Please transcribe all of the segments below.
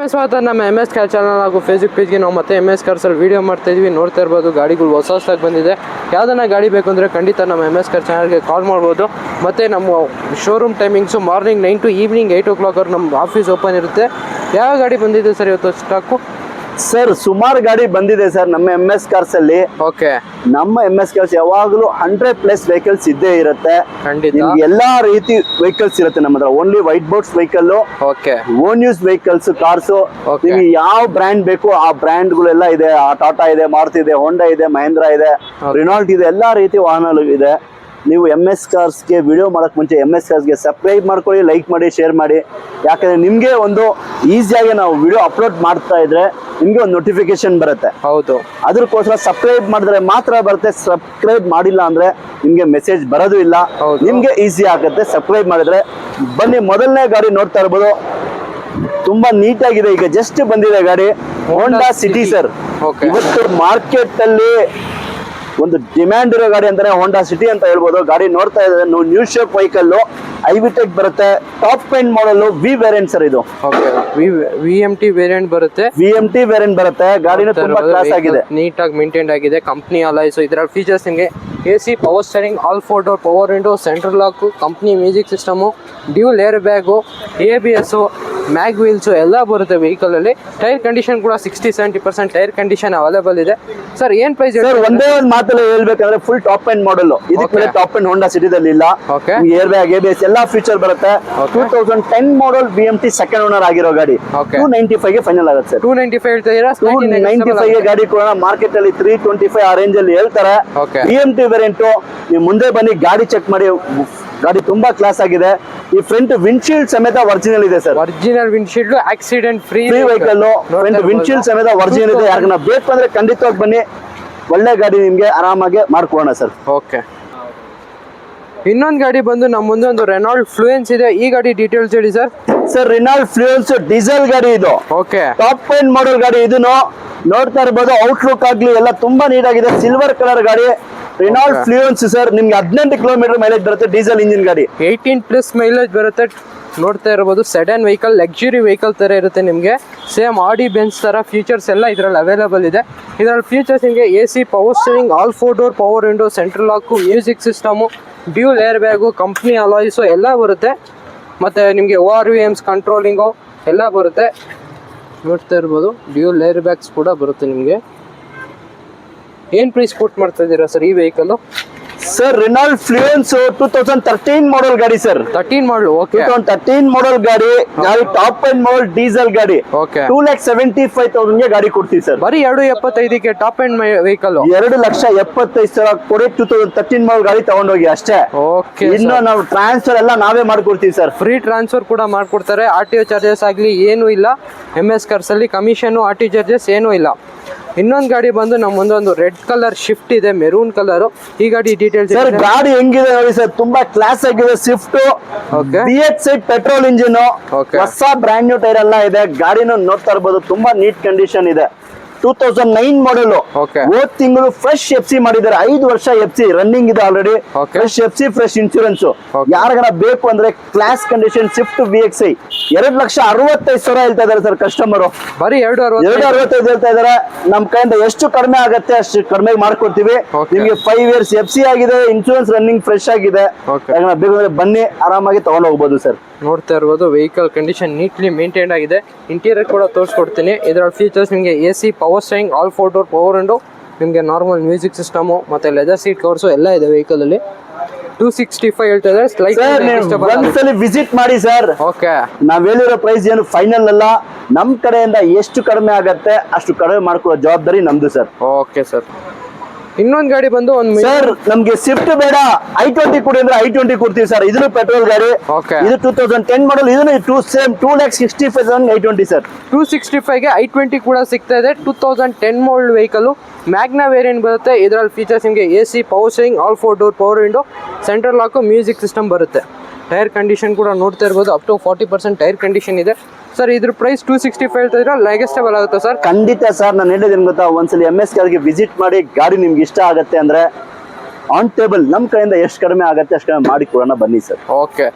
ಸ್ವಾಗತ ನಮ್ಮ MS car channel ಹಾಗೂ ಫೇಸ್ಬುಕ್ ಪೇಜ್ಗೆ ನಾವು ಮತ್ತೆ MS ಕಾರ್ಸಲ್ಲಿ ವೀಡಿಯೋ ಮಾಡ್ತಾ ಇದೀವಿ. ನೋಡ್ತಾ ಇರ್ಬೋದು ಗಾಡಿಗಳು ಹೊಸದಾಗಿ ಬಂದಿದೆ. ಯಾವ್ದನ್ನ ಗಾಡಿ ಬೇಕು ಅಂದರೆ ಖಂಡಿತ ನಮ್ಮ MS ಕಾರ್ ಚಾನಲ್ಗೆ ಕಾಲ್ ಮಾಡ್ಬೋದು. ಮತ್ತು ನಮ್ಮ showroom timings morning 9 to evening 8 o'clock ನಮ್ಮ ಆಫೀಸ್ ಓಪನ್ ಇರುತ್ತೆ. ಯಾವ ಗಾಡಿ ಬಂದಿದೆ ಸರ್ ಇವತ್ತು ಸ್ಟಾಕು? ಸರ್ ಸುಮಾರು ಗಾಡಿ ಬಂದಿದೆ ಸರ್ ನಮ್ಮ MS ಕಾರ್ಸ್ ಅಲ್ಲಿ. ಓಕೆ, ನಮ್ಮ MS ಕಾರ್ಸ್ ಯಾವಾಗಲೂ 100+ ವೆಹಿಕಲ್ಸ್ ಇದ್ದೇ ಇರುತ್ತೆ. ಖಂಡಿತ ಎಲ್ಲಾ ರೀತಿ ವೆಹಿಕಲ್ಸ್ ಇರುತ್ತೆ ನಮ್ಮ ಹತ್ರ. Only white boards vehicle, okay, own use vehicles, cars. Okay. ನಿಮ್ಗೆ ಯಾವ ಬ್ರ್ಯಾಂಡ್ ಬೇಕು ಆ ಬ್ರ್ಯಾಂಡ್ ಗಳೆಲ್ಲ ಇದೆ. ಟಾಟಾ ಇದೆ, ಮಾರುತಿ ಇದೆ, ಹೋಂಡಾ ಇದೆ, ಮಹೇಂದ್ರ ಇದೆ, ರಿನಾಲ್ಟ್ ಇದೆ, ಎಲ್ಲಾ ರೀತಿ ವಾಹನಗಳು ಇದೆ. ನೀವು MS ಕಾರ್ಸ್ಗೆ ವಿಡಿಯೋ ಮಾಡಕ್ ಮುಂಚೆ MS ಕಾರ್ಸ್ಗೆ ಸಬ್ಸ್ಕ್ರೈಬ್ ಮಾಡ್ಕೊಳ್ಳಿ, ಲೈಕ್ ಮಾಡಿ, ಶೇರ್ ಮಾಡಿ. ಯಾಕಂದ್ರೆ ನಿಮ್ಗೆ ಒಂದು ಈಸಿಯಾಗಿ ನಾವು ವಿಡಿಯೋ ಅಪ್ಲೋಡ್ ಮಾಡ್ತಾ ಇದ್ರೆ ನಿಮ್ಗೆ ಒಂದು ನೋಟಿಫಿಕೇಶನ್ ಬರುತ್ತೆ. ಹೌದು, ಅದಕ್ಕೋಸ್ಕರ ಸಬ್ಸ್ಕ್ರೈಬ್ ಮಾಡಿದ್ರೆ ಮಾತ್ರ ಬರುತ್ತೆ. ಸಬ್ಸ್ಕ್ರೈಬ್ ಮಾಡಿಲ್ಲ ಅಂದ್ರೆ ನಿಮ್ಗೆ ಮೆಸೇಜ್ ಬರೋದು ಇಲ್ಲ. ನಿಮ್ಗೆ ಈಸಿ ಆಗುತ್ತೆ ಸಬ್ಸ್ಕ್ರೈಬ್ ಮಾಡಿದ್ರೆ. ಬನ್ನಿ, ಮೊದಲನೇ ಗಾಡಿ ನೋಡ್ತಾ ಇರ್ಬೋದು. ತುಂಬಾ ನೀಟಾಗಿದೆ. ಈಗ ಜಸ್ಟ್ ಬಂದಿದೆ ಗಾಡಿ, ಹೋಂಡಾ ಸಿಟಿ ಸರ್. ಇವತ್ತು ಮಾರ್ಕೆಟ್ ಅಲ್ಲಿ ಒಂದು ಡಿಮ್ಯಾಂಡ್ ಇರೋ ಗಾಡಿ ಅಂತಾನೆ ಹೋಂಡಾ ಸಿಟಿ ಅಂತ ಹೇಳ್ಬೋದು. ಗಾಡಿ ನೋಡ್ತಾ ಇದ್ದಾರೆ, ನ್ಯೂ ಶೇಪ್ ವೆಹಿಕಲ್, ಐವಿಟೆಕ್ ಬರುತ್ತೆ, top end model, V variant sir ಇದು. VMT ವೇರಿಯಂಟ್ ಬರುತ್ತೆ. VMT ವೇರಿಯಂಟ್ ಬರುತ್ತೆ. ಗಾಡಿನ ತುಂಬಾ ಕ್ಲಾಸ್ ಆಗಿದೆ, ನೀಟಾಗಿ ಮೇಂಟೈನ್ ಆಗಿದೆ. ಕಂಪ್ನಿ ಅಲಾಯ್ಸ್ ಇದರ ಫೀಚರ್ಸ್ ನಿಮಗೆ AC, power steering, all 4 door power window, central lock, company music system, dual air bag, ABS, mag wheels ಎಲ್ಲ ಬರುತ್ತೆ ವೆಹಿಕಲ್ ಅಲ್ಲಿ. ಟೈರ್ ಕಂಡೀಷನ್ ಕೂಡ 60-70% ಟೈರ್ ಕಂಡೀಷನ್ ಅವೈಲೇಬಲ್ ಇದೆ. ಸರ್ ಏನ್ ಪ್ರೈಸ್? ಒಂದೇ ಒಂದು ಮಾತಲ್ಲಿ ಹೇಳ್ಬೇಕಂದ್ರೆ ಫುಲ್ ಟಾಪ್ ಎಂಡ್ ಮಾಡಲ್. ಇದಕ್ಕೆ ಟಾಪ್ ಎಂಡ್ ಹೋಂಡಾ ಸಿಟಿದಲ್ಲಿ ಇಲ್ಲ. ಏರ್ ಬ್ಯಾಗ್, ABS ಎಲ್ಲ ಫೀಚರ್ ಬರುತ್ತೆ. 2010 ಮಾಡಲ್ VMT ಸೆಕೆಂಡ್ ಓನರ್ ಆಗಿರೋ ಗಾಡಿ 295 ಗೆ ಫೈನಲ್ ಆಗುತ್ತೆ ಸರ್. 295 ಹೇಳ್ತಾ ಇದೀರಾ? 295 ಗೆ ಗಾಡಿ ಕೂಡ ಮಾರ್ಕೆಟ್ ಅಲ್ಲಿ 325 ಆ ರೇಂಜ್ ಅಲ್ಲಿ ಹೇಳ್ತಾರೆ. VMT variant. ನೀವು ಮುಂದೆ ಬನ್ನಿ, ಗಾಡಿ ಚೆಕ್ ಮಾಡಿ. ಗಾಡಿ ತುಂಬಾ ಕ್ಲಾಸ್ ಆಗಿದೆ. ಈ ಫ್ರಂಟ್ ವಿಂಡ್ಶೀಲ್ಡ್ ಸಮೇತ ಒರಿಜಿನಲ್ ಇದೆ sir. Original windshield, accident free vehicle. Front windshield ಸಮೇತ ಒರಿಜಿನಲ್ ಇದೆ. ಯಾರನ್ನ ಬೇಕು ಅಂದ್ರೆ ಖಂಡಿತವಾಗಿ ಬನ್ನಿ, ಒಳ್ಳೆ ಗಾಡಿ ನಿಮ್ಗೆ ಆರಾಮಾಗಿ ಮಾಡ್ಕೊಡೋಣ ಸರ್. ಓಕೆ, ಇನ್ನೊಂದು ಗಾಡಿ ಬಂದು ನಮ್ಮ ಮುಂದೆ ಒಂದು ರೆನಾಲ್ಡ್ ಫ್ಲೂಯೆನ್ಸ್ ಇದೆ. ಈ ಗಾಡಿ ಡೀಟೇಲ್ಸ್ ಹೇಳಿ sir. Sir Renault fluence diesel ಗಾಡಿ ಇದು. ಓಕೆ, ಟಾಪ್ ಎಂಡ್ ಮಾಡಲ್ ಗಾಡಿ. ಇದನ್ನು ನೋಡ್ತಾ ಇರ್ಬೋದು, ಔಟ್ಲುಕ್ ಆಗ್ಲಿ ಎಲ್ಲ ತುಂಬಾ ನೀಟ್ ಆಗಿದೆ. ಸಿಲ್ವರ್ ಕಲರ್ ಗಾಡಿ ರೆನಾಲ್ಡ್ ಫ್ಲೂಯೆನ್ಸ್ ಸರ್. ನಿಮ್ಗೆ 18 ಕಿಲೋಮೀಟರ್ ಮೈಲೇಜ್ ಬರುತ್ತೆ. ಡೀಸೆಲ್ ಇಂಜಿನ್ ಗಾಡಿ, 18+ ಮೈಲೇಜ್ ಬರುತ್ತೆ. ನೋಡ್ತಾ ಇರಬಹುದು, ಸೆಡನ್ ವೆಹಿಕಲ್, ಲಕ್ಸುರಿ ವೆಹಿಕಲ್ ತರ ಇರುತ್ತೆ ನಿಮಗೆ. ಸೇಮ್ ಆಡಿ ಬೆನ್ಸ್ ತರ ಫೀಚರ್ಸ್ ಎಲ್ಲ ಇದರಲ್ಲಿ ಅವೈಲೇಬಲ್ ಇದೆ. ಇದರಲ್ಲಿ ಫೀಚರ್ಸ್ ನಿಮಗೆ AC, power steering, all 4 door power window, central lock, music system, dual air bag, company alloys ಎಲ್ಲ ಬರುತ್ತೆ. ಮತ್ತು ನಿಮಗೆ ORVMs ಕಂಟ್ರೋಲಿಂಗು ಎಲ್ಲ ಬರುತ್ತೆ. ನೋಡ್ತಾ ಇರ್ಬೋದು, ಡ್ಯೂಲ್ ಏರ್ ಬ್ಯಾಗ್ಸ್ ಕೂಡ ಬರುತ್ತೆ ನಿಮಗೆ. ಏನು ಪ್ರೈಸ್ ಕೋಟ್ ಮಾಡ್ತಾ ಇದ್ದೀರಾ ಸರ್ ಈ ವೆಹಿಕಲ್? ಸರ್ ರೆನಾಲ್ಡ್ ಫ್ಲೂಯೆನ್ಸ್ 2013 ಮಾಡಲ್ ಗಾಡಿ ಸರ್. 13 ಮಾಡಲ್. ಓಕೆ, 2013 ಮಾಡಲ್ ಗಾಡಿ. ಟಾಪ್ ಎಂಡ್ ಮಾಡಲ್ ಡೀಸೆಲ್ ಗಾಡಿ. ಓಕೆ, 2,75,000 ಗೆ ಗಾಡಿ ಕೊಡ್ತೀವಿ ಸರ್. ಬರೀ 2,75,000ಗೆ ಟಾಪ್ ಎಂಡ್ ವೆಹಿಕಲ್. 2,75,000 ಕೊಡಿ. 2013 ಮಾಡಲ್ ಗಾಡಿ ತಗೊಂಡೋಗಿ ಅಷ್ಟೇ. ಓಕೆ, ಇನ್ನು ನಾವು ಟ್ರಾನ್ಸ್ಫರ್ ಎಲ್ಲ ನಾವೇ ಮಾಡ್ಕೊಡ್ತೀವಿ ಸರ್. ಫ್ರೀ ಟ್ರಾನ್ಸ್ಫರ್ ಕೂಡ ಮಾಡ್ಕೊಡ್ತಾರೆ. RTO ಚಾರ್ಜಸ್ ಆಗಲಿ ಏನೂ ಇಲ್ಲ. MS ಕಾರ್ಸ್ ಅಲ್ಲಿ ಕಮಿಷನ್, RTO ಚಾರ್ಜಸ್ ಏನೂ ಇಲ್ಲ. ಇನ್ನೊಂದು ಗಾಡಿ ಬಂದು ನಮ್ಮ ಮುಂದೆ ಒಂದು ರೆಡ್ ಕಲರ್ ಶಿಫ್ಟ್ ಇದೆ, ಮೆರೂನ್ ಕಲರ್. ಈ ಗಾಡಿ ಡೀಟೇಲ್ಸ್ ಸರ್. ಗಾಡಿ ಹೆಂಗಿದೆ ನೋಡಿ ಸರ್, ತುಂಬಾ ಕ್ಲಾಸ್ ಆಗಿದೆ. ಸ್ವಿಫ್ಟ್ BHI ಪೆಟ್ರೋಲ್ ಇಂಜಿನ್, ಹೊಸ ಬ್ರ್ಯಾಂಡ್ ನ್ಯೂ ಟೈರ್ ಎಲ್ಲ ಇದೆ. ಗಾಡಿನ ನೋಡ್ತಾ ಇರ್ಬೋದು, ತುಂಬಾ ನೀಟ್ ಕಂಡೀಷನ್ ಇದೆ. 2009 ಮಾಡಲ್. ಹೋದ್ ತಿಂಗಳು ಫ್ರೆಶ್ FC ಮಾಡಿದ್ದಾರೆ. 5 ವರ್ಷ FC ರನ್ನಿಂಗ್ ಇದೆ already. Fresh FC, fresh insurance. ಯಾರಿಗಾರ ಬೇಕು ಅಂದ್ರೆ ಕ್ಲಾಸ್ ಕಂಡೀಷನ್ ಸ್ವಿಫ್ಟ್ BXI 2,65,000 ಹೇಳ್ತಾ ಇದಾರೆ ಸರ್ ಕಸ್ಟಮರ್. ಬರೀ 2,65,000 ಹೇಳ್ತಾ ಇದಾರೆ. ನಮ್ ಕೈಯಿಂದ ಎಷ್ಟು ಕಡಿಮೆ ಆಗುತ್ತೆ ಅಷ್ಟು ಕಡಿಮೆ ಮಾಡ್ಕೊಡ್ತೀವಿ. ನಿಮ್ಗೆ 5 years FC ಆಗಿದೆ, ಇನ್ಶೂರೆನ್ಸ್ ರನ್ನಿಂಗ್ ಫ್ರೆಶ್ ಆಗಿದೆ. ಬೇಕಾದ್ರೆ ಬನ್ನಿ, ಆರಾಮಾಗಿ ತಗೊಂಡು ಹೋಗ್ಬೋದು ಸರ್. ನೋಡ್ತಾ ಇರ್ಬೋದು, ವೆಹಿಕಲ್ ಕಂಡೀಷನ್ ನೀಟ್ಲಿ ಮೇಂಟೈನ್ ಆಗಿದೆ. ಇಂಟೀರಿಯರ್ ಕೂಡ ತೋರಿಸ್ಕೊಡ್ತೀನಿ. ಇದರ ಫೀಚರ್ಸ್ ನಿಮಗೆ AC, power steering, all 4 door power window, ನಿಮಗೆ ನಾರ್ಮಲ್ ಮ್ಯೂಸಿಕ್ ಸಿಸ್ಟಮು ಮತ್ತೆ ಲೆದರ್ ಸೀಟ್ ಕವರ್ಸು ಎಲ್ಲ ಇದೆ ವೆಹಿಕಲ್ ಅಲ್ಲಿ. 265 ಹೇಳ್ತಾ ಇದ್ದಾರೆ. ಒಂದ್ಸಲಿ ವಿಸಿಟ್ ಮಾಡಿ ಸರ್. ಓಕೆ, ನಾವ್ ಹೇಳಿರೋ ಪ್ರೈಸ್ ಏನು ಫೈನಲ್ ಅಲ್ಲ. ನಮ್ ಕಡೆಯಿಂದ ಎಷ್ಟು ಕಡಿಮೆ ಆಗತ್ತೆ ಅಷ್ಟು ಕಡಿಮೆ ಮಾಡ್ಕೊಳ್ಳೋ ಜವಾಬ್ದಾರಿ ನಮ್ದು ಸರ್. Okay sir. ಇನ್ನೊಂದು ಗಾಡಿ ಬಂದು ಒಂದು ಸರ್, ನಮ್ಗೆ ಸ್ವಿಫ್ಟ್ ಬೇಡ, i20 ಕೊಡಿ ಅಂದ್ರೆ i20 ಕೊಡ್ತೀವಿ ಸರ್. ಇದನ್ನು ಪೆಟ್ರೋಲ್ ಗಾಡಿ. ಇದು 2010 ಮಾಡಲ್. ಇದನ್ನು 2,65,000 i20 ಸರ್. 265ಗೆ i20 ಕೂಡ ಸಿಗ್ತಾ ಇದೆ. 2010 ಮಾಡಲ್ ವೆಹಿಕಲ್, ಮ್ಯಾಗ್ನಾ ವೇರಿಯಂಟ್ ಬರುತ್ತೆ. ಇದರಲ್ಲಿ ಫೀಚರ್ಸ್ ನಿಮಗೆ AC, power steering, all 4 door power window, central lock, music system ಬರುತ್ತೆ. ಟೈರ್ ಕಂಡೀಷನ್ ಕೂಡ ನೋಡ್ತಾ ಇರ್ಬೋದು, ಅಪ್ ಟು 40% ಟೈರ್ ಕಂಡೀಷನ್ ಇದೆ ಸರ್. ಇದ್ರ ಪ್ರೈಸ್ 265 ಹೇಳ್ತಾ ಇದ್ರೆ ನೆಗೆಸ್ಟೇಬಲ್ ಆಗುತ್ತೆ ಸರ್? ಖಂಡಿತ ಸರ್. ನಾನು ಹೇಳಿದ್ದೇನೆ ಗೊತ್ತಾ, ಒಂದ್ಸಲಿ MS ಕಾರ್ಗೆ ವಿಸಿಟ್ ಮಾಡಿ. ಗಾಡಿ ನಿಮ್ಗೆ ಇಷ್ಟ ಆಗುತ್ತೆ ಅಂದ್ರೆ ಆನ್ ಟೇಬಲ್ ನಮ್ಮ ಕಡೆಯಿಂದ ಎಷ್ಟು ಕಡಿಮೆ ಆಗುತ್ತೆ ಅಷ್ಟು ಕಡಿಮೆ ಮಾಡಿ ಕೊಡೋಣ, ಬನ್ನಿ ಸರ್. ಓಕೆ,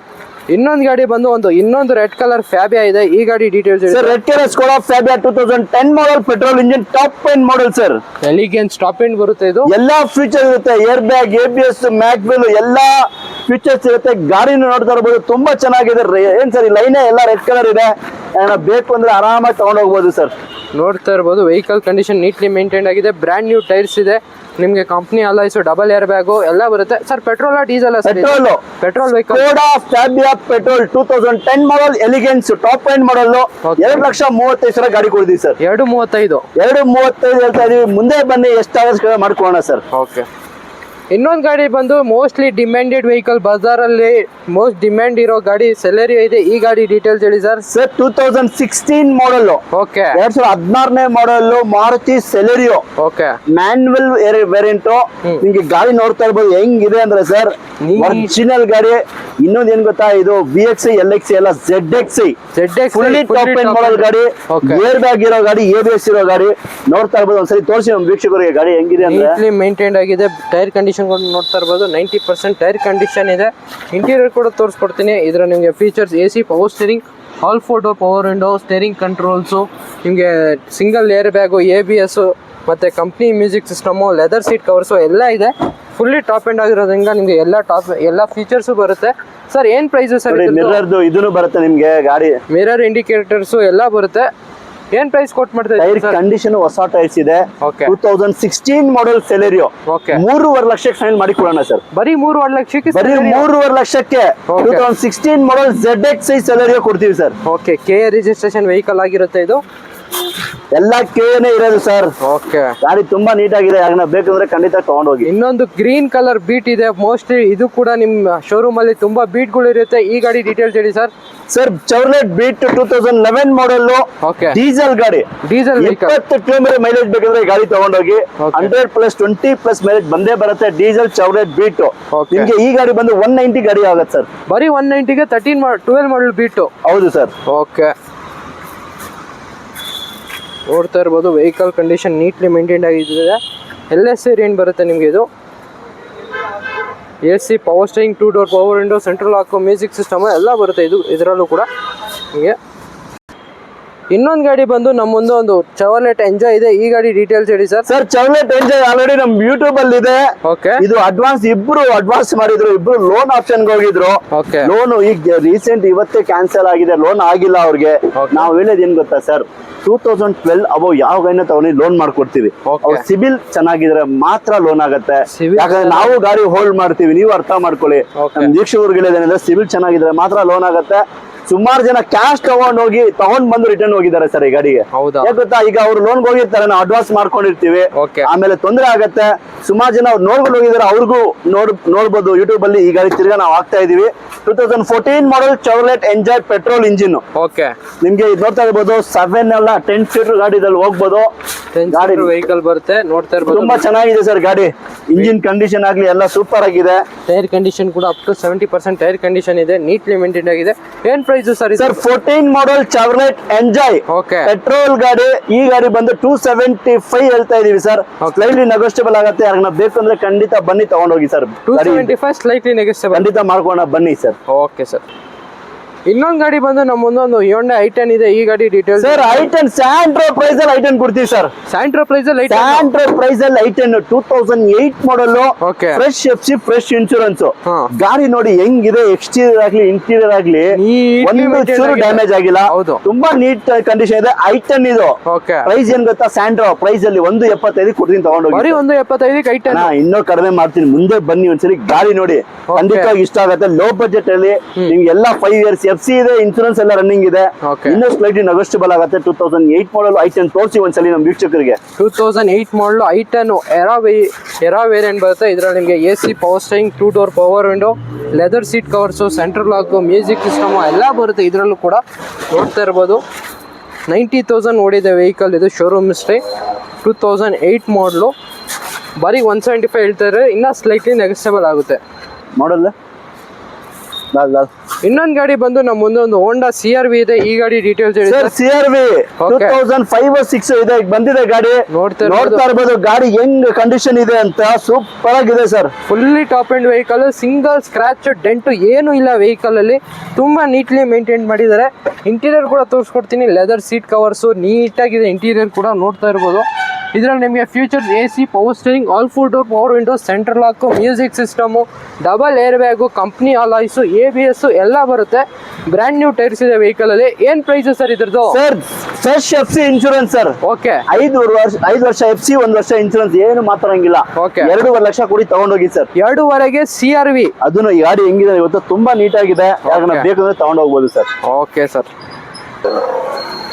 ಇನ್ನೊಂದು ಗಾಡಿ ಬಂದು ಇನ್ನೊಂದು ರೆಡ್ ಕಲರ್ ಫ್ಯಾಬಿಯಾ ಇದೆ. ಈ ಗಾಡಿ details sir red colour Skoda Fabia 2010 ಮಾಡಲ್ petrol engine top end model sir. Elegance top end ಬರುತ್ತೆ ಇದು. ಎಲ್ಲಾ ಫೀಚರ್ ಇರುತ್ತೆ, ಏರ್ ಬ್ಯಾಗ್, ABS, ಮ್ಯಾಕ್ ವೀಲ್ ಎಲ್ಲಾ ಫೀಚರ್ಸ್ ಇರುತ್ತೆ. ಗಾಡಿನ ನೋಡ್ತಾ ಇರಬಹುದು, ತುಂಬಾ ಚೆನ್ನಾಗಿದೆ. ಏನ್ ಸರ್ ಈ ಲೈನೇ ಎಲ್ಲ ರೆಡ್ ಕಲರ್ ಇದೆ, ಬೇಕು ಅಂದ್ರೆ ಆರಾಮಾಗಿ ತಗೊಂಡು ಹೋಗ್ಬೋದು ಸರ್. ನೋಡ್ತಾ ಇರಬಹುದು ವೆಹಿಕಲ್ ಕಂಡೀಷನ್ ನೀಟ್ಲಿ ಮೇಂಟೈನ್ ಆಗಿದೆ. ಬ್ರ್ಯಾಂಡ್ ನ್ಯೂ ಟೈರ್ಸ್ ಇದೆ ನಿಮಗೆ, company alloys, double air bag ಎಲ್ಲ ಬರುತ್ತೆ. Sir petrol diesel? Petrol vehicle Skoda Fabia petrol 2010 ಮಾಡಲ್ ಎಲಿಗೆನ್ಸ್ ಟಾಪ್ ಎಂಡ್ ಮಾಡಲ್. 2,35,000 ಗಾಡಿ ಕೊಡ್ತೀವಿ ಸರ್. 2,35,000 2,35,000 ಹೇಳ್ತಾ ಇದೀವಿ. ಮುಂದೆ ಬನ್ನಿ ಎಷ್ಟಾಗುತ್ತೆ ಮಾಡ್ಕೊಳ್ಳೋಣ ಸರ್. ಓಕೆ. ಇನ್ನೊಂದು ಗಾಡಿ ಬಂದು ಮೋಸ್ಟ್ಲಿ ಡಿಮ್ಯಾಂಡೆಡ್ ವೆಹಿಕಲ್, ಬಜಾರಲ್ಲಿ ಮೋಸ್ಟ್ ಡಿಮ್ಯಾಂಡ್ ಇರೋ ಗಾಡಿ ಸೆಲೆರಿಯೋ ಇದೆ. ಈ ಗಾಡಿ ಡೀಟೇಲ್ಸ್ ಹೇಳಿ ಸರ್. Sir 2016 model. ಓಕೆ. 2016ನೇ model Maruti Celerio. Okay. Manual variant. ನಿಮ್ಗೆ ಗಾಡಿ ನೋಡ್ತಾ ಇರ್ಬೋದು ಹೆಂಗಿದೆ ಅಂದ್ರೆ ಸರ್ ಒರಿಜಿನಲ್ ಗಾಡಿ. ಇನ್ನೊಂದು ಏನ್ ಗೊತ್ತಾ, ಇದು VXi LXi ಎಲ್ಲ ZXi fully top end model ಗಾಡಿ. ಏರ್ ಬ್ಯಾಗ್ ಇರೋ ಗಾಡಿ, ABS ಇರೋ ಗಾಡಿ. ನೋಡ್ತಾ ಇರ್ಬೋದು, ಒಂದ್ಸರಿ ತೋರಿಸಿ ನಮ್ಮ ವೀಕ್ಷಕರಿಗೆ ಗಾಡಿ ಹೆಂಗಿದೆ ಅಂದ್ರೆ. ಮೇಂಟೈನ್ ಆಗಿದೆ. ಟೈರ್ ಕಂಡೀಷನ್ ನೋಡ್ತಾ ಇರ್ಬೋದು, 90% ಟೈರ್ ಕಂಡೀಷನ್ ಇದೆ. ಇಂಟೀರಿಯರ್ ಕೂಡ ತೋರಿಸ್ಕೊಡ್ತೀನಿ. ಇದರ ನಿಮಗೆ features AC power steering, all 4 door power window, steering controls, ನಿಮಗೆ ಸಿಂಗಲ್ ಏರ್ ಬ್ಯಾಗು, ABS ಮತ್ತು company music system, leather seat covers ಎಲ್ಲ ಇದೆ. ಫುಲ್ಲಿ ಟಾಪ್ ಎಂಡ್ ಆಗಿರೋದ್ರಿಂದ ನಿಮಗೆ ಎಲ್ಲ ಫೀಚರ್ಸು ಬರುತ್ತೆ. ಸರ್ ಏನು ಪ್ರೈಸು ಸರ್? ಮಿರರ್ದು ಇದನ್ನು ಬರುತ್ತೆ ನಿಮಗೆ ಗಾಡಿ, ಮಿರರ್ ಇಂಡಿಕೇಟರ್ಸು ಎಲ್ಲ ಬರುತ್ತೆ. ಏನ್ ಪ್ರೈಸ್ ಕೊಟ್ಟು ಮಾಡ್ತಾ ಟೈರ್ ಕಂಡೀಷನ್ ಹೊಸ ಟೈರ್ಸ್ ಇದೆ. 2016 ಮಾಡಲ್ ಸೆಲೆರಿಯೋ. 3.5 ಲಕ್ಷಕ್ಕೆ ಫೈನಲ್ ಮಾಡಿ ಕೊಡೋಣ ಸರ್. ಬರೀ 3.5 ಲಕ್ಷಕ್ಕೆ? ಬರೀ 3.5 ಲಕ್ಷಕ್ಕೆ 2016 ಮಾಡಲ್ ZXi ಸೆಲೆರಿಯೋ ಕೊಡ್ತೀವಿ sir. Okay. KA registration vehicle ಆಗಿರುತ್ತೆ ಇದು. ಎಲ್ಲ KAನೇ ಇರೋದು ಸರ್. ಓಕೆ. ಗಾಡಿ ತುಂಬಾ ನೀಟ್ ಆಗಿದೆ, ಬೇಕಂದ್ರೆ ಖಂಡಿತ ತಗೊಂಡೋಗಿ. ಇನ್ನೊಂದು ಗ್ರೀನ್ ಕಲರ್ ಬೀಟ್ ಇದೆ. ಮೋಸ್ಟ್ಲಿ ಇದು ಕೂಡ ನಿಮ್ಮ ಶೋರೂಮ್ ಅಲ್ಲಿ ತುಂಬಾ ಬೀಟ್ ಗಳು ಇರುತ್ತೆ. ಈ ಗಾಡಿ ಡೀಟೇಲ್ಸ್ ಹೇಳಿ ಸರ್. ಸರ್ ಚೌರ್ಲೆಟ್ ಬೀಟ್ 2011 ಮಾಡಲ್. ಓಕೆ. ಡೀಸೆಲ್ ಗಾಡಿ, ಡೀಸೆಲ್ 20 ಕಿಲೋಮೀಟರ್ ಮೈಲೇಜ್ ಬೇಕಂದ್ರೆ ಗಾಡಿ ತಗೊಂಡೋಗಿ. 100+20+ ಮೈಲೇಜ್ ಬಂದೇ ಬರುತ್ತೆ. ಡೀಸೆಲ್ ಚೌರ್ಲೆಟ್ ಬೀಟ್ ನಿಮ್ಗೆ ಈ ಗಾಡಿ ಬಂದು 190 ಗಾಡಿ ಆಗುತ್ತೆ ಸರ್. ಬರೀ 190ಗೆ 12 ಮಾಡಲ್ ಬೀಟ್. ಹೌದು ಸರ್. ಓಕೆ. ನೋಡ್ತಾ ಇರ್ಬೋದು ವೆಹಿಕಲ್ ಕಂಡೀಷನ್ ನೀಟ್ಲಿ ಮೇಂಟೈನ್ ಆಗಿದೆ. LS ವೇರಿಯಂಟ್ ಬರುತ್ತೆ ನಿಮಗೆ ಇದು. AC power steering, 2 door power window, central lock, music system ಎಲ್ಲ ಬರುತ್ತೆ ಇದರಲ್ಲೂ ಕೂಡ ನಿಮಗೆ. ಇನ್ನೊಂದು ಗಾಡಿ ಬಂದು ನಮ್ಮ ಮುಂದೆ ಒಂದು ಚವರ್ಲೆಟ್ ಎಂಜಾಯ್ ಇದೆ. ಈ ಗಾಡಿ ಡೀಟೇಲ್ಸ್ ಹೇಳಿ sir. Sir Chevrolet enjoy already ನಮ್ ಯೂಟ್ಯೂಬ್ ಅಲ್ಲಿ ಇದೆ. ಓಕೆ. ಇದು ಇಬ್ರು ಅಡ್ವಾನ್ಸ್ ಮಾಡಿದ್ರು, ಇಬ್ರು ಲೋನ್ ಆಪ್ಷನ್ ಹೋಗಿದ್ರು. ಓಕೆ. ಲೋನ್ ಈಗ ರೀಸೆಂಟ್ ಇವತ್ತೇ ಕ್ಯಾನ್ಸಲ್ ಆಗಿದೆ, ಲೋನ್ ಆಗಿಲ್ಲ ಅವ್ರಿಗೆ. ನಾವು ಹೇಳೋದು ಏನ್ ಗೊತ್ತಾ ಸರ್, 2012 ಅಬೋ ಯಾವ ಗಾಡಿನ ತಗೊಂಡು ಲೋನ್ ಮಾಡ್ಕೊಡ್ತೀವಿ. ಅವ್ರ ಸಿಬಿಲ್ ಚೆನ್ನಾಗಿದ್ರೆ ಮಾತ್ರ ಲೋನ್ ಆಗತ್ತೆ. ಯಾಕಂದ್ರೆ ನಾವು ಗಾಡಿ ಹೋಲ್ಡ್ ಮಾಡ್ತೀವಿ, ನೀವು ಅರ್ಥ ಮಾಡ್ಕೊಳ್ಳಿ. ನಮ್ ವೀಕ್ಷಕರಿಗೆ ಹೇಳೋದೇನಂದ್ರೆ ಸಿಬಿಲ್ ಚೆನ್ನಾಗಿದ್ರೆ ಮಾತ್ರ ಲೋನ್ ಆಗತ್ತೆ. ಸುಮಾರು ಜನ ಕ್ಯಾಶ್ ತಗೊಂಡ್ ಬಂದು ರಿಟರ್ನ್ ಹೋಗಿದ್ದಾರೆ ಸರ್ ಈ ಗಾಡಿಗೆ. ಯಾಕೆ ಗೊತ್ತಾ, ಈಗ ಅವ್ರು ಲೋನ್ ಹೋಗಿರ್ತಾರೆ, ನಾವು ಅಡ್ವಾನ್ಸ್ ಮಾಡ್ಕೊಂಡಿರ್ತೀವಿ, ಆಮೇಲೆ ತೊಂದರೆ ಆಗತ್ತೆ. ಸುಮಾರು ಜನ ಅವ್ರು ನೋಡ್ಕೊಂಡು ಹೋಗಿದ್ದಾರೆ, ಅವ್ರಿಗೂ ನೋಡ್ಬೋದು ಯೂಟ್ಯೂಬ್ ಅಲ್ಲಿ. ಈ ಗಾಡಿ ತಿರ್ಗಾ ನಾವು ಹಾಕ್ತಾ ಇದೀವಿ. 2014 ಮಾಡಲ್ ಚೌರ್ಲೆಟ್ ಎಂಜಾಯ್ ಪೆಟ್ರೋಲ್ ಇಂಜಿನ್. ಓಕೆ. ನಿಮ್ಗೆ ಇದು ನೋಡ್ತಾ ಇರ್ಬೋದು, 7 ಅಲ್ಲ 10 ಸೀಟರ್ ಗಾಡಿ ಇದ್ರಲ್ಲಿ ಹೋಗ್ಬೋದು. ಗಾಡಿ ವೆಹಿಕಲ್ ಬರುತ್ತೆ, ನೋಡ್ತಾ ಇರ್ಬೋದು. ತುಂಬಾ ಚೆನ್ನಾಗಿದೆ ಸರ್ ಗಾಡಿ. ಇಂಜಿನ್ ಕಂಡೀಷನ್ ಆಗ್ಲಿ ಎಲ್ಲ ಸೂಪರ್ ಆಗಿದೆ. ಟೈರ್ ಕಂಡೀಷನ್ ಕೂಡ ಅಪ್ ಟು 70% ಟೈರ್ ಕಂಡೀಷನ್ ಇದೆ, ನೀಟ್ಲಿ ಮೇಂಟೈನ್ ಆಗಿದೆ. ಏನ್ ಪ್ರೈಸ್ ಸರ್? 14 ಮಾಡಲ್ ಚವರ್ಲೆಟ್ ಎಂಜಾಯ್ ಪೆಟ್ರೋಲ್ ಗಾಡಿ. ಈ ಗಾಡಿ ಬಂದು 275 ಹೇಳ್ತಾ ಇದೀವಿ ಸರ್. ಸ್ಲೈಟ್ಲಿ ನೆಗೋಷಿಯಬಲ್ ಆಗುತ್ತೆ. ಯಾರನ್ನ ಬೇಕಂದ್ರೆ ಖಂಡಿತ ಬನ್ನಿ ತಗೊಂಡೋಗಿ ಸರ್. 275 ಸ್ಲೈಟ್ಲಿ ನೆಗೋಷಿಯಬಲ್ ಖಂಡಿತ ಮಾಡ್ಕೋಣ ಬನ್ನಿ ಸರ್. Okay sir. ಇನ್ನೊಂದು ಗಾಡಿ ಬಂದು ನಮ್ಮ ಮುಂದೊಂದು Hyundai i10 ಇದೆ. ಈ ಗಾಡಿ details sir. i10 Santro price ಅಲ್ಲಿ i10 ಕೊಡ್ತೀವಿ ಸರ್. ಸ್ಯಾಂಟ್ರೋ ಪ್ರೈಸ್ ಅಲ್ಲಿ i10 2008 model. Fresh FC fresh insurance. ಗಾಡಿ ನೋಡಿ ಹೆಂಗಿದೆ, ಎಕ್ಸ್ಟೀರಿಯರ್ ಆಗ್ಲಿ ಇಂಟೀರಿಯರ್ ಆಗ್ಲಿ ಒಂದು ಚೂರು ಡ್ಯಾಮೇಜ್ ಆಗಿಲ್ಲ. ತುಂಬಾ ನೀಟ್ ಕಂಡೀಷನ್ ಇದೆ i10 ಇದು. ಪ್ರೈಸ್ ಏನ್ ಗೊತ್ತಾ, ಸ್ಯಾಂಟ್ರೋ ಪ್ರೈಸ್ ಅಲ್ಲಿ 175 ಕೊಡ್ತೀನಿ ತಗೊಂಡೋಗಿ. 175 i10 ಇನ್ನೂ ಕಡಿಮೆ ಮಾಡ್ತೀನಿ, ಮುಂದೆ ಬನ್ನಿ ಒಂದ್ಸಲಿ ಗಾಡಿ ನೋಡಿ, ಖಂಡಿತವಾಗಿ ಇಷ್ಟ ಆಗುತ್ತೆ. ಲೋ ಬಜೆಟ್ ಅಲ್ಲಿ ನಿಮ್ಗೆ ಎಲ್ಲ 5 years FC ಇದೆ, ಇನ್ಶೂರೆನ್ಸ್ ಎಲ್ಲ ರನ್ನಿಂಗ್ ಇದೆ. ಇನ್ನೂ ಸ್ಲೈಟ್ಲಿ ನೆಗೋಷಿಯಬಲ್ ಆಗುತ್ತೆ. 2008 ಮಾಡಲ್ i10 ತೋರಿಸಿ ಒಂದ್ಸಲಿ ನಮ್ಮ ವೀಕ್ಷಕರಿಗೆ. 2008 ಮಾಡಲ್ i10 ಎರಾ ವೇರಿಯಂಟ್ ಬರುತ್ತೆ. ಇದರಲ್ಲಿ ನಿಮಗೆ AC power steering, 2 door power window, leather seat covers, central lock, music system ಎಲ್ಲ ಬರುತ್ತೆ ಇದರಲ್ಲೂ ಕೂಡ. ನೋಡ್ತಾ ಇರ್ಬೋದು 90,000 ಓಡಿದೆ ವೆಹಿಕಲ್. ಇದು ಶೋರೂಮ್ ಹಿಸ್ಟ್ರಿ. 2008 ಮಾಡಲು. ಬರೀ 175 ಹೇಳ್ತಾರೆ, ಇನ್ನೂ ಸ್ಲೈಟ್ಲಿ ನೆಗೋಷಿಯಬಲ್ ಆಗುತ್ತೆ. ಮಾಡಲ್ ಇನ್ನೊಂದು ಗಾಡಿ ಬಂದು ನಮ್ಮ ಮುಂದೆ ಒಂದು ಹೋಂಡಾ CRV ಇದೆ. ಈ ಗಾಡಿ ಡೀಟೇಲ್ಸ್ ಹೇಳಿ ಸರ್. CRV 2005-06 ಇದೆ, ಈಗ ಬಂದಿದೆ ಗಾಡಿ. ನೋಡ್ತಾ ಇರ್ಬೋದು ಗಾಡಿ ಹೆಂಗ್ ಕಂಡೀಷನ್ ಇದೆ ಅಂತ. ಸೂಪರ್ ಆಗಿದೆ sir. Fully top and vehicle, single scratch dent ಏನು ಇಲ್ಲ ವೆಹಿಕಲ್ ಅಲ್ಲಿ. ತುಂಬಾ ನೀಟ್ಲಿ ಮೇಂಟೈನ್ ಮಾಡಿದ್ದಾರೆ. ಇಂಟೀರಿಯರ್ ಕೂಡ ತೋರಿಸ್ಕೊಡ್ತೀನಿ. ಲೆದರ್ ಸೀಟ್ ಕವರ್ಸು ನೀಟಾಗಿದೆ. ಇಂಟೀರಿಯರ್ ಕೂಡ ನೋಡ್ತಾ ಇರ್ಬೋದು. ಇದರಲ್ಲಿ ನಿಮಗೆ features AC, power steering, all 4 door power windows, central lock, music system, double air bag, company alloys, ABS ಎಲ್ಲ ಬರುತ್ತೆ. ಬ್ರ್ಯಾಂಡ್ ನ್ಯೂ ಟೈರ್ಸ್ ಇದೆ ವೆಹಿಕಲ್ ಅಲ್ಲಿ. ಏನ್ ಪ್ರೈಸ್ ಸರ್ ಇದ್ರದ್ದು? Sir fresh FC insurance sir. Okay. 5 ವರ್ಷ FC, 1 ವರ್ಷ insurance, ಏನು ಮಾತಾಡಂಗಿಲ್ಲ. Okay. 2.5 lakh ಕೊಡಿ ತಗೊಂಡೋಗಿ ಸರ್. 2.5ಗೆ CRV. ಅದನ್ನು ಈ ಗಾಡಿ ಹೆಂಗಿದೆ ಇವತ್ತು, ತುಂಬಾ ನೀಟಾಗಿದೆ. ಯಾಕಂದ್ರೆ ಬೇಕಂದ್ರೆ ತಗೊಂಡೋಗ್ಬೋದು ಸರ್. Okay sir.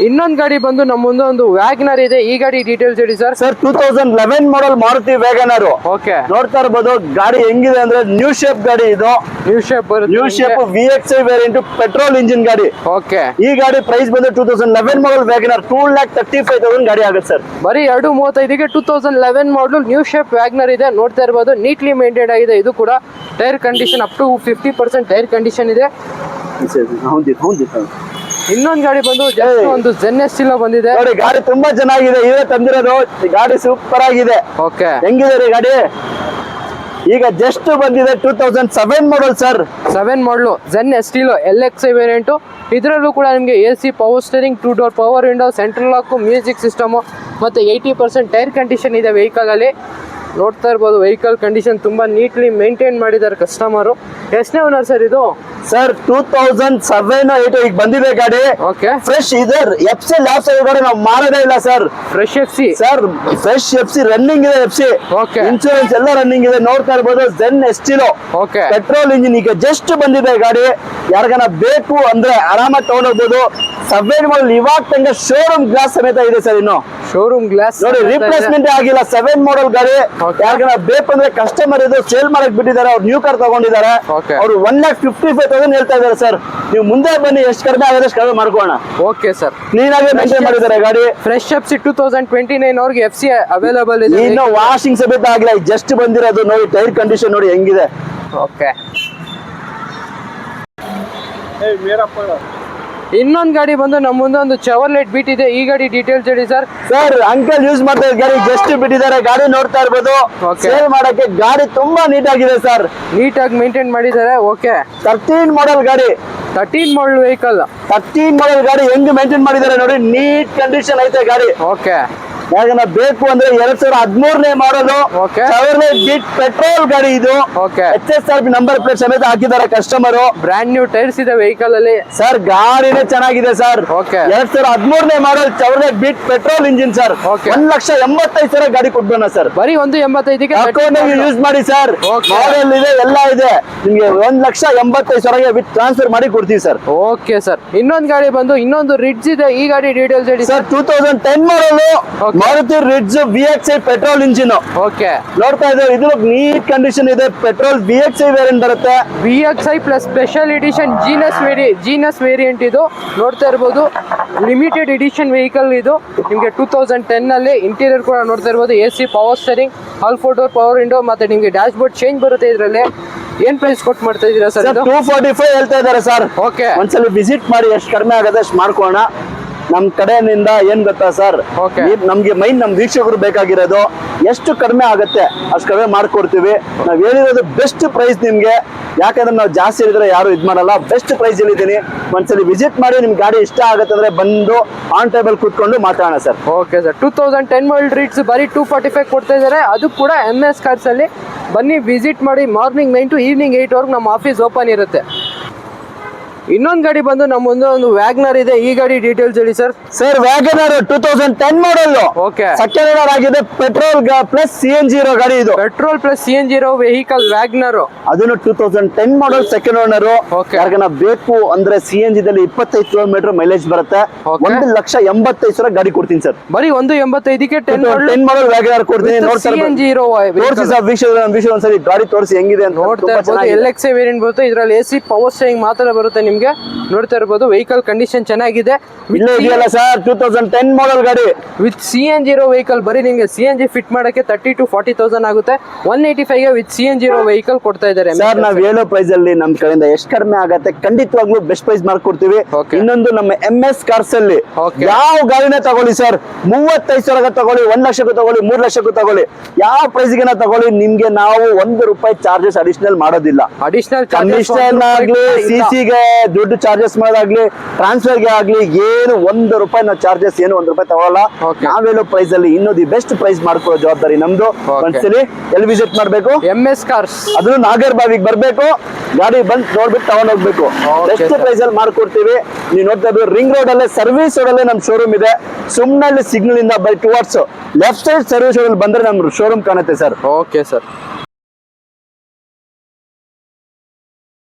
ಇನ್ನೊಂದು ಗಾಡಿ ಬಂದು ನಮ್ಮ ಮುಂದೆ ಒಂದು ವ್ಯಾಗನರ್ ಇದೆ. ಈ ಗಾಡಿ ಡೀಟೇಲ್ಸ್ ಹೇಳಿ sir. Sir 2011 model Maruti WagonR. Okay. ನೋಡ್ತಾ ಇರ್ಬೋದು ಗಾಡಿ ಹೆಂಗಿದೆ ಅಂದ್ರೆ ನ್ಯೂ ಶೇಪ್ ಗಾಡಿ ಇದು. ನ್ಯೂ ಶೇಪ್ ಬರುತ್ತೆ. New shape VXI variant petrol engine ಗಾಡಿ. ಓಕೆ. ಈ ಗಾಡಿ ಪ್ರೈಸ್ ಬಂದು 2011 ಮಾಡೆಲ್ ವ್ಯಾಗನರ್ 2,35,000 ಗಾಡಿ ಆಗುತ್ತೆ ಸರ್. ಬರೀ 2.35ಗೆ 2011 ಮಾಡಲ್ ನ್ಯೂ ಶೇಪ್ ವ್ಯಾಗನರ್ ಇದೆ. ನೋಡ್ತಾ ಇರ್ಬೋದು ನೀಟ್ಲಿ ಮೇಂಟೈನ್ ಆಗಿದೆ. ಇದು ಕೂಡ tyre condition up to 50% tyre condition ಇದೆ. ಇನ್ನೊಂದು ಗಾಡಿ ಬಂದು ಜಸ್ಟ್ ಒಂದು ZS ಬಂದಿದೆ ನೋಡಿ. ಗಾಡಿ ತುಂಬಾ ಚೆನ್ನಾಗಿದೆ. ಇವೇ ತಂದಿರೋದು. ಗಾಡಿ ಸೂಪರ್ ಆಗಿದೆ. ಓಕೆ. ಹೆಂಗಿದೆ ರೀ ಗಾಡಿ? ಈಗ ಜಸ್ಟ್ ಬಂದಿದೆ 2007 ಮಾಡೆಲ್ ಸರ್. 7 ಮಾಡಲು ZS LXI ವೇರಿಯಂಟ್. ಇದರಲ್ಲೂ ಕೂಡ ನಿಮಗೆ AC, power steering, 2 door power window, central lock, music system ಮತ್ತೆ 80% ಟೈರ್ ಕಂಡೀಷನ್ ಇದೆ ವೆಹಿಕಲ್ ಅಲ್ಲಿ. ನೋಡ್ತಾ ಇರ್ಬೋದು ವೆಹಿಕಲ್ ಕಂಡೀಷನ್ ತುಂಬಾ ನೀಟ್ಲಿ ಮೇಂಟೈನ್ ಮಾಡಿದ್ದಾರೆ ಕಸ್ಟಮರ್. ಎಷ್ಟನೇ ಓನರ್ ಸರ್ ಇದು? ಸರ್ 2007-08 ಈಗ ಬಂದಿದೆ ಗಾಡಿ. ಓಕೆ. ಫ್ರೆಶ್ ಇದೆ. FC ಲ್ಯಾಬ್ಸ್ ಗಾಡಿ ನಾವು ಮಾರೋದೇ ಇಲ್ಲ sir. Fresh FC sir. Fresh FC running ಇದೆ. FC okay. ಇನ್ಶೂರೆನ್ಸ್ ಎಲ್ಲ ರನ್ನಿಂಗ್ ಇದೆ. ನೋಡ್ತಾ ಇರ್ಬೋದು ZS ಓಕೆ. Petrol engine. ಈಗ ಜಸ್ಟ್ ಬಂದಿದೆ ಗಾಡಿ. ಯಾರಿಗಾನ ಬೇಕು ಅಂದ್ರೆ ಆರಾಮಾಗಿ ತಗೊಂಡೋಗ್ಬೋದು. 7 ಮಾಡಲ್ ಇವಾಗ ತಂಗ ಶೋರೂಮ್ ಗ್ಲಾಸ್ ಸಮೇತ ಇದೆ ಸರ್. ಇನ್ನು ಶೋರೂಮ್ ಗ್ಲಾಸ್ ನೋಡಿ, ರಿಪ್ಲೇಸ್ಮೆಂಟ್ ಆಗಿಲ್ಲ. 7 ಮಾಡಲ್ ಗಾಡಿ. ಯಾರಿಗಾನ ಬೇಕು ಅಂದ್ರೆ ಕಸ್ಟಮರ್ ಇದು ಸೇಲ್ ಮಾಡಕ್ ಬಿಟ್ಟಿದ್ದಾರೆ. ಅವ್ರು ನ್ಯೂ ಕಾರ್ ತಗೊಂಡಿದ್ದಾರೆ. ಅವರು 1,55,000 ಹೇಳ್ತಾ ಇದಾರೆ ಸರ್. ನೀವು ಮುಂದೆ ಬನ್ನಿ, ಎಷ್ಟು ಕಡಿಮೆ ಆಗುತ್ತೆ ಅಷ್ಟು ಕಡಿಮೆ ಮಾಡ್ಕೋಣ. Okay sir. ಕ್ಲೀನ್ ಆಗಿ ಮೇಂಟೈನ್ ಮಾಡಿದ್ದಾರೆ ಗಾಡಿ. ಫ್ರೆಶ್ FC 2029 ಅವ್ರಿಗೆ FC ಅವೈಲೇಬಲ್ ಇದೆ. ಇನ್ನು ವಾಷಿಂಗ್ ಸಮೇತ ಆಗಿಲ್ಲ. ಜಸ್ಟ್ ಬಂದಿರೋದು. ನೋಡಿ ಟೈರ್ ಕಂಡೀಷನ್ ನೋಡಿ ಹೆಂಗಿದೆ. ಓಕೆ. ಇನ್ನೊಂದು ಗಾಡಿ ಬಂದು ನಮ್ಮ ಮುಂದೆ ಒಂದು ಚೆವರ್ಲೆಟ್ ಬೀಟ್ ಇದೆ. ಈ ಗಾಡಿ ಡೀಟೇಲ್ಸ್ ಹೇಳಿ ಸರ್. ಸರ್ ಅಂಕಲ್ ಯೂಸ್ ಮಾಡ್ತಾ ಇದ್ದ ಗಾಡಿ ಜಸ್ಟ್ ಬಿಟ್ಟಿದ್ದಾರೆ. ಗಾಡಿ ನೋಡ್ತಾ ಇರ್ಬೋದು. ಸೇಲ್ ಮಾಡಕ್ಕೆ ಗಾಡಿ ತುಂಬಾ ನೀಟ್ ಆಗಿದೆ ಸರ್. ನೀಟಾಗಿ ಮೇಂಟೈನ್ ಮಾಡಿದ್ದಾರೆ. ಓಕೆ. 13 ಮಾಡಲ್ ಗಾಡಿ. 13 ಮಾಡಲ್ ವೆಹಿಕಲ್. 13 ಮಾಡಲ್ ಗಾಡಿ ಹೆಂಗ್ ಮೇಂಟೈನ್ ಮಾಡಿದ್ದಾರೆ ನೋಡಿ. ನೀಟ್ ಕಂಡೀಷನ್ ಐತೆ ಗಾಡಿ. ಓಕೆ. ಯಾಕಂದ್ರೆ ಬೇಕು ಅಂದ್ರೆ 2013ನೇ ಮಾಡಲು ಚೆವರ್ಲೆಟ್ ಬೀಟ್ ಪೆಟ್ರೋಲ್ ಗಾಡಿ ಇದು. ಓಕೆ. HSRP ನಂಬರ್ ಪ್ಲೇಟ್ ಸಮೇತ ಹಾಕಿದ್ದಾರೆ ಕಸ್ಟಮರ್. ಬ್ರ್ಯಾಂಡ್ ನ್ಯೂ ಟೈರ್ಸ್ ಇದೆ ವೆಹಿಕಲ್ ಅಲ್ಲಿ. ಸರ್ ಗಾಡಿನೇ ಚೆನ್ನಾಗಿದೆ ಸರ್. ಓಕೆ. 2013ನೇ model Chevrolet Beat petrol engine sir. 1,85,000 ಗಾಡಿ ಕೊಡ್ಬೋಣ ಸರ್. ಬರೀ 1.85ಗೆ ಅಕೌಂಟ್ ಯೂಸ್ ಮಾಡಿ ಸರ್. ಮಾಡಲ್ ಇದೆ ಎಲ್ಲ ಇದೆ. ನಿಮ್ಗೆ 1,85,000 ವಿತ್ ಟ್ರಾನ್ಸ್ಫರ್ ಮಾಡಿ ಕೊಡ್ತೀವಿ ಸರ್. Okay sir. ಇನ್ನೊಂದು ಗಾಡಿ ಬಂದು ಇನ್ನೊಂದು ರಿಡ್ಜ್ ಇದೆ. ಈ ಗಾಡಿ ಡೀಟೇಲ್ಸ್ ಹೇಳಿ sir. 2010 model Maruti Ritz VXI petrol engine. Okay. ನೋಡ್ತಾ ಇದ್ದೇವೆ. ಇದು ನೀಟ್ ಕಂಡೀಷನ್ ಇದೆ. ಪೆಟ್ರೋಲ್ VXI ವೇರಿಯಂಟ್ ಬರುತ್ತೆ. VXI ಪ್ಲಸ್ ಸ್ಪೆಷಲ್ ಎಡಿಷನ್ ಜೀನಸ್ ವೇರಿಯಂಟ್ ಇದು. ನೋಡ್ತಾ ಇರ್ಬೋದು ಲಿಮಿಟೆಡ್ ಎಡಿಷನ್ ವೆಹಿಕಲ್ ಇದು. ನಿಮಗೆ 2010 ಅಲ್ಲಿ. ಇಂಟೀರಿಯರ್ ಕೂಡ ನೋಡ್ತಾ ಇರ್ಬೋದು. AC, power steering, all 4 door power window ಮತ್ತೆ ನಿಮಗೆ ಡ್ಯಾಶ್ ಬೋರ್ಡ್ ಚೇಂಜ್ ಬರುತ್ತೆ ಇದರಲ್ಲಿ. ಏನ್ ಪ್ರೈಸ್ ಕೊಟ್ಟು ಮಾಡ್ತಾ ಇದೀರಾ ಸರ್? 245 ಹೇಳ್ತಾ ಇದ್ದಾರೆ ಸರ್. ಓಕೆ. ಒಂದ್ಸಲ ವಿಸಿಟ್ ಮಾಡಿ, ಎಷ್ಟು ಕಡಿಮೆ ಆಗತ್ತೆ ಅಷ್ಟು ಮಾಡ್ಕೋಣ. ನಮ್ ಕಡೆಯಿಂದ ಏನ್ ಗೊತ್ತಾ ಸರ್, ನಮ್ಗೆ ಮೈನ್ ನಮ್ ವೀಕ್ಷಕರು ಬೇಕಾಗಿರೋದು ಎಷ್ಟು ಕಡಿಮೆ ಆಗುತ್ತೆ ಅಷ್ಟು ಕಡಿಮೆ ಮಾಡ್ಕೊಡ್ತೀವಿ. ನಾವ್ ಹೇಳಿರೋದು ಬೆಸ್ಟ್ ಪ್ರೈಸ್ ನಿಮ್ಗೆ. ಯಾಕಂದ್ರೆ ನಾವು ಜಾಸ್ತಿ ಹೇಳಿದ್ರೆ ಯಾರು ಇದ್ ಮಾಡಲ್ಲ. ಬೆಸ್ಟ್ ಪ್ರೈಸ್ ಹೇಳಿದೀನಿ. ಒಂದ್ಸಲಿ ವಿಸಿಟ್ ಮಾಡಿ. ನಿಮ್ ಗಾಡಿ ಇಷ್ಟ ಆಗುತ್ತೆ ಅಂದ್ರೆ ಬಂದು ಆನ್ ಟೇಬಲ್ ಕೂತ್ಕೊಂಡು ಮಾತಾಡೋಣ ಸರ್. Okay sir. 2010 ಮಾಡಲ್ ರಿಡ್ಜ್ ಬರೀ 245 ಕೊಡ್ತಾ ಇದ್ದಾರೆ. ಅದು ಕೂಡ MS ಕಾರ್ಸ್ ಅಲ್ಲಿ. ಬನ್ನಿ ವಿಸಿಟ್ ಮಾಡಿ. ಮಾರ್ನಿಂಗ್ 9 to ಈವ್ನಿಂಗ್ 8 ವರೆಗೂ ನಮ್ಮ ಆಫೀಸ್ ಓಪನ್ ಇರುತ್ತೆ. ಇನ್ನೊಂದು ಗಾಡಿ ಬಂದು ನಮ್ಮ ಮುಂದೆ ಒಂದು ವ್ಯಾಗನರ್ ಇದೆ. ಈ ಗಾಡಿ ಡೀಟೇಲ್ಸ್ ಹೇಳಿ ಸರ್. ಸರ್ ವ್ಯಾಗನರ್ 2010 ಮಾಡಲ್. ಓಕೆ. ಸೆಕೆಂಡ್ ಓನರ್ ಆಗಿದೆ. ಪೆಟ್ರೋಲ್ ಪ್ಲಸ್ CNG ಇರೋ ಗಾಡಿ ಇದು. ಪೆಟ್ರೋಲ್ ಪ್ಲಸ್ CNG ಇರೋ ವೆಹಿಕಲ್ ವ್ಯಾಗನರ್. ಅದನ್ನು 2010 ಮಾಡಲ್ ಸೆಕೆಂಡ್ ಓನರ್. ಯಾರಿಗಾನ ಬೇಕು ಅಂದ್ರೆ CNG ದಲ್ಲಿ 25 ಕಿಲೋಮೀಟರ್ ಮೈಲೇಜ್ ಬರುತ್ತೆ. 1,85,000 ಗಾಡಿ ಕೊಡ್ತೀನಿ ಸರ್. ಬರೀ 1.85ಗೆ 10 ಮಾಡಲ್ ವ್ಯಾಗನರ್ ಕೊಡ್ತೀನಿ. CNG ಇರೋ ತೋರಿಸಿ ಸರ್. ವೀಕ್ಷಕರು ಒಂದ್ಸರಿ ಗಾಡಿ ತೋರಿಸಿ ಹೆಂಗಿದೆ ಅಂತ. ನೋಡ್ತಾ ಇರ್ಬೋದು. LXI ವೇರಿಯಂಟ್ ಬರುತ್ತೆ. ಇದರಲ್ಲಿ AC, ಪವರ್ ಸ್ಟೀರಿಂಗ್ ಮಾತ್ರ ಬರುತ್ತೆ ನಿಮಗೆ. ನಿಮ್ಗೆ ನೋಡ್ತಾ ಇರ್ಬೋದು ವೆಹಿಕಲ್ ಕಂಡೀಷನ್ ಚೆನ್ನಾಗಿದೆ ಇಲ್ಲೇ ಇದೆಯಲ್ಲ ಸರ್ 2010 ಮಾಡಲ್ ಗಾಡಿ ವಿತ್ CNG ಇರೋ ವೆಹಿಕಲ್. ಬರೀ ನಿಮಗೆ CNG ಫಿಟ್ ಮಾಡಕ್ಕೆ 30 to 40,000 ಆಗುತ್ತೆ. 185 ಗೆ ವಿತ್ CNG ಇರೋ ವೆಹಿಕಲ್ ಕೊಡ್ತಾ ಇದ್ದಾರೆ ಸರ್. ನಾವ್ ಹೇಳೋ ಪ್ರೈಸ್ ಅಲ್ಲಿ ನಮ್ ಕಡೆಯಿಂದ ಎಷ್ಟು ಕಡಿಮೆ ಆಗತ್ತೆ ಖಂಡಿತವಾಗ್ಲೂ ಬೆಸ್ಟ್ ಪ್ರೈಸ್ ಮಾಡ್ಕೊಡ್ತೀವಿ. Okay. ಇನ್ನೊಂದು ನಮ್ಮ MS ಕಾರ್ಸ್ ಅಲ್ಲಿ Okay. ಯಾವ ಗಾಡಿನ ತಗೊಳ್ಳಿ ಸರ್, 35,000 ತಗೊಳ್ಳಿ, 1 ಲಕ್ಷಕ್ಕೂ ತಗೊಳ್ಳಿ, 3 ಲಕ್ಷಕ್ಕೂ ತಗೊಳ್ಳಿ, ಯಾವ ಪ್ರೈಸ್ಗೆನ ತಗೊಳ್ಳಿ, ನಿಮ್ಗೆ ನಾವು ₹1 ಚಾರ್ಜಸ್ ಅಡಿಷನಲ್ ಮಾಡೋದಿಲ್ಲ. ಅಡಿಷನಲ್ ಕಮಿಷನ್ ಆಗ್ಲಿ, CCಗೆ ದುಡ್ಡು ಚಾರ್ಜಸ್ ಮಾಡೋದಾಗ್ಲಿ, ಟ್ರಾನ್ಸ್ಫರ್ ಗೆ ಆಗ್ಲಿ, ಏನು ₹1 ನಾವು ಚಾರ್ಜಸ್ ಏನು ₹1 ತಗೊಳ್ಳಲ್ಲ. Okay. ನಾವೇಳೋ ಪ್ರೈಸ್ ಅಲ್ಲಿ ಇನ್ನೂ ದಿ ಬೆಸ್ಟ್ ಪ್ರೈಸ್ ಮಾಡ್ಕೊಳ್ಳೋ ಜವಾಬ್ದಾರಿ ನಮ್ದು. Okay. ಒಂದ್ಸಲಿ ಎಲ್ಲಿ ವಿಸಿಟ್ ಮಾಡ್ಬೇಕು? MS cars. ಅದು ನಾಗರ್ಬಾವಿಗೆ ಬರ್ಬೇಕು, ಗಾಡಿ ಬಂದ್ ನೋಡ್ಬಿಟ್ಟು ತಗೊಂಡ್ ಹೋಗ್ಬೇಕು. Okay, best sir. ಪ್ರೈಸ್ ಅಲ್ಲಿ ಮಾಡ್ಕೊಡ್ತೀವಿ. ನೀವು ನೋಡ್ತಾ ಇದ್ದೀವಿ ರಿಂಗ್ ರೋಡ್ ಅಲ್ಲೇ, ಸರ್ವಿಸ್ ರೋಡ್ ಅಲ್ಲೇ ನಮ್ ಶೋರೂಮ್ ಇದೆ. ಸುಮ್ನಲ್ಲಿ ಸಿಗ್ನಲ್ ಇಂದ by towards left side service road ಬಂದ್ರೆ ನಮ್ ಶೋರೂಮ್ ಕಾಣುತ್ತೆ ಸರ್. Okay sir.